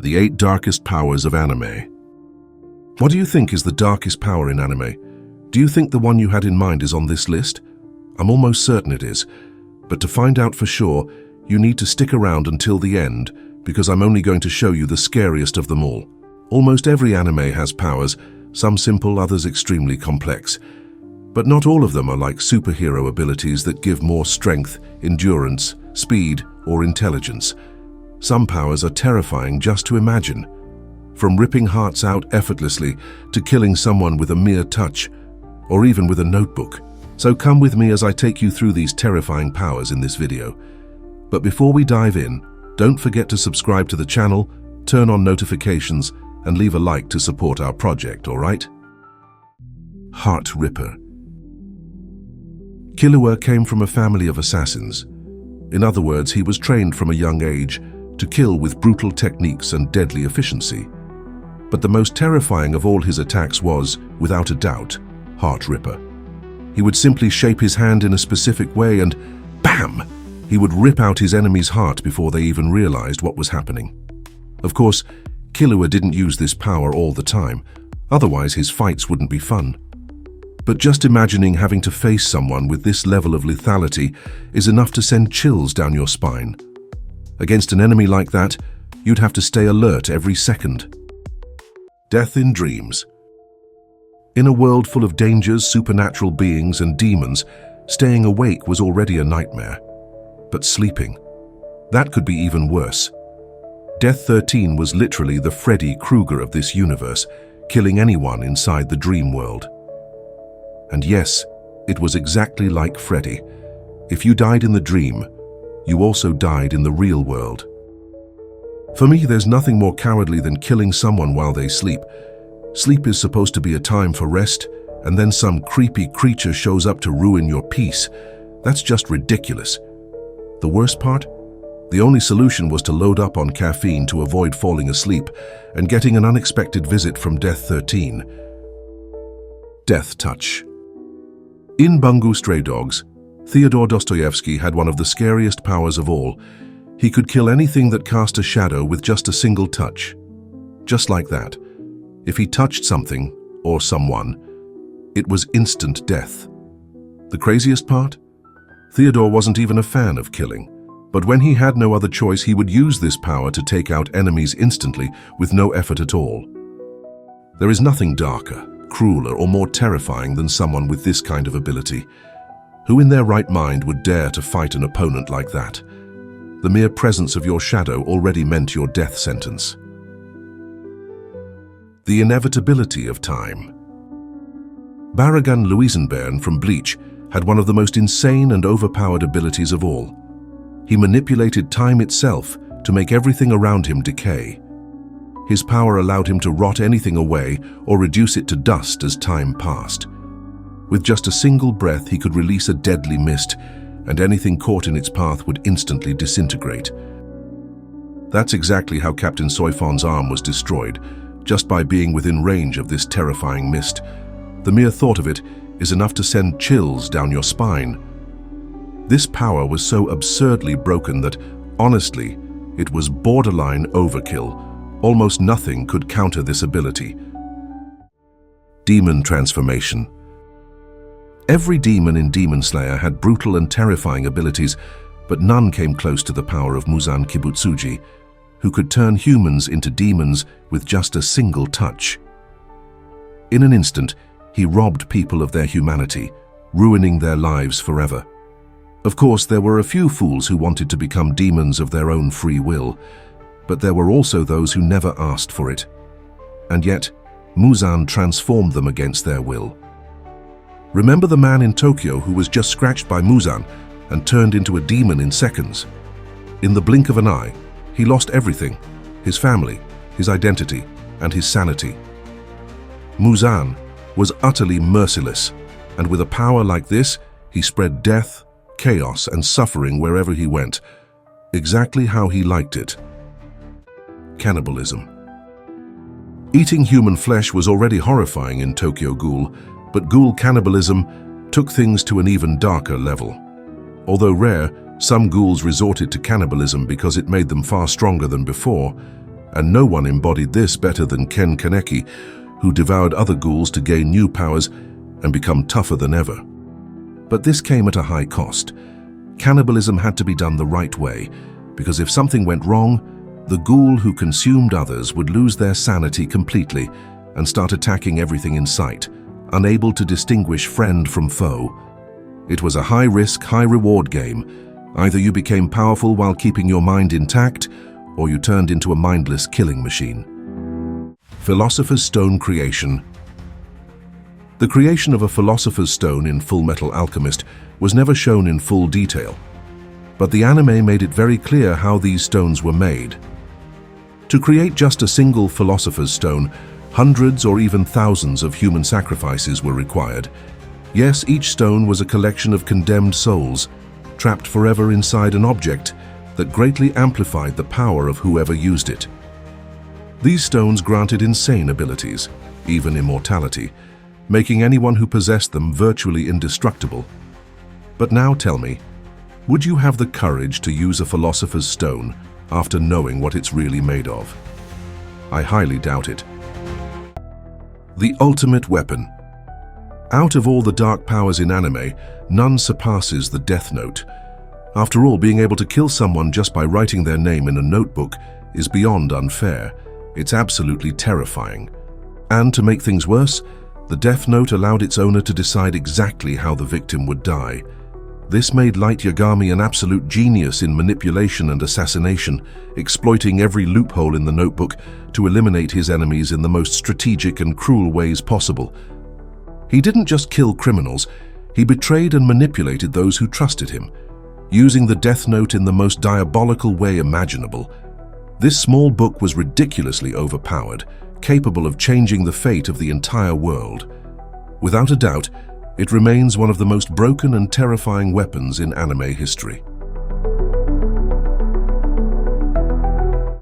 The 8 Darkest Powers of Anime. What do you think is the darkest power in anime? Do you think the one you had in mind is on this list? I'm almost certain it is, but to find out for sure, you need to stick around until the end, because I'm only going to show you the scariest of them all. Almost every anime has powers, some simple, others extremely complex. But not all of them are like superhero abilities that give more strength, endurance, speed, or intelligence. Some powers are terrifying just to imagine. From ripping hearts out effortlessly to killing someone with a mere touch, or even with a notebook. So come with me as I take you through these terrifying powers in this video. But before we dive in, don't forget to subscribe to the channel, turn on notifications, and leave a like to support our project, alright? Heart Ripper. Killua came from a family of assassins. In other words, he was trained from a young age to kill with brutal techniques and deadly efficiency. But the most terrifying of all his attacks was, without a doubt, Heart Ripper. He would simply shape his hand in a specific way and BAM! He would rip out his enemy's heart before they even realized what was happening. Of course, Killua didn't use this power all the time, otherwise his fights wouldn't be fun. But just imagining having to face someone with this level of lethality is enough to send chills down your spine. Against an enemy like that, you'd have to stay alert every second. Death in Dreams. In a world full of dangers, supernatural beings, and demons, staying awake was already a nightmare. But sleeping, that could be even worse. Death 13 was literally the Freddy Krueger of this universe, killing anyone inside the dream world. And yes, it was exactly like Freddy. If you died in the dream, you also died in the real world. For me, there's nothing more cowardly than killing someone while they sleep. Sleep is supposed to be a time for rest, and then some creepy creature shows up to ruin your peace. That's just ridiculous. The worst part? The only solution was to load up on caffeine to avoid falling asleep and getting an unexpected visit from Death 13. Death Touch. In Bungo Stray Dogs, Fyodor Dostoevsky had one of the scariest powers of all. He could kill anything that cast a shadow with just a single touch. Just like that. If he touched something, or someone, it was instant death. The craziest part? Fyodor wasn't even a fan of killing, but when he had no other choice, he would use this power to take out enemies instantly with no effort at all. There is nothing darker, crueler, or more terrifying than someone with this kind of ability. Who in their right mind would dare to fight an opponent like that? The mere presence of your shadow already meant your death sentence. The inevitability of time. Baragan Luisenbern from Bleach had one of the most insane and overpowered abilities of all. He manipulated time itself to make everything around him decay. His power allowed him to rot anything away or reduce it to dust as time passed. With just a single breath, he could release a deadly mist, and anything caught in its path would instantly disintegrate. That's exactly how Captain Soifon's arm was destroyed, just by being within range of this terrifying mist. The mere thought of it is enough to send chills down your spine. This power was so absurdly broken that, honestly, it was borderline overkill. Almost nothing could counter this ability. Demon Transformation. Every demon in Demon Slayer had brutal and terrifying abilities, but none came close to the power of Muzan Kibutsuji, who could turn humans into demons with just a single touch. In an instant, he robbed people of their humanity, ruining their lives forever. Of course, there were a few fools who wanted to become demons of their own free will, but there were also those who never asked for it. And yet, Muzan transformed them against their will. Remember the man in Tokyo who was just scratched by Muzan and turned into a demon in seconds? In the blink of an eye, he lost everything: his family, his identity, and his sanity. Muzan was utterly merciless, and with a power like this, he spread death, chaos, and suffering wherever he went, exactly how he liked it. Cannibalism. Eating human flesh was already horrifying in Tokyo Ghoul, but ghoul cannibalism took things to an even darker level. Although rare, some ghouls resorted to cannibalism because it made them far stronger than before. And no one embodied this better than Ken Kaneki, who devoured other ghouls to gain new powers and become tougher than ever. But this came at a high cost. Cannibalism had to be done the right way, because if something went wrong, the ghoul who consumed others would lose their sanity completely and start attacking everything in sight, unable to distinguish friend from foe. It was a high-risk, high-reward game. Either you became powerful while keeping your mind intact, or you turned into a mindless killing machine. Philosopher's Stone creation. The creation of a Philosopher's Stone in Fullmetal Alchemist was never shown in full detail, but the anime made it very clear how these stones were made. To create just a single Philosopher's Stone, hundreds or even thousands of human sacrifices were required. Yes, each stone was a collection of condemned souls, trapped forever inside an object that greatly amplified the power of whoever used it. These stones granted insane abilities, even immortality, making anyone who possessed them virtually indestructible. But now tell me, would you have the courage to use a Philosopher's Stone after knowing what it's really made of? I highly doubt it. The ultimate weapon. Out of all the dark powers in anime, none surpasses the Death Note. After all, being able to kill someone just by writing their name in a notebook is beyond unfair. It's absolutely terrifying. And to make things worse, the Death Note allowed its owner to decide exactly how the victim would die. This made Light Yagami an absolute genius in manipulation and assassination, exploiting every loophole in the notebook to eliminate his enemies in the most strategic and cruel ways possible. He didn't just kill criminals, he betrayed and manipulated those who trusted him, using the Death Note in the most diabolical way imaginable. This small book was ridiculously overpowered, capable of changing the fate of the entire world. Without a doubt, it remains one of the most broken and terrifying weapons in anime history.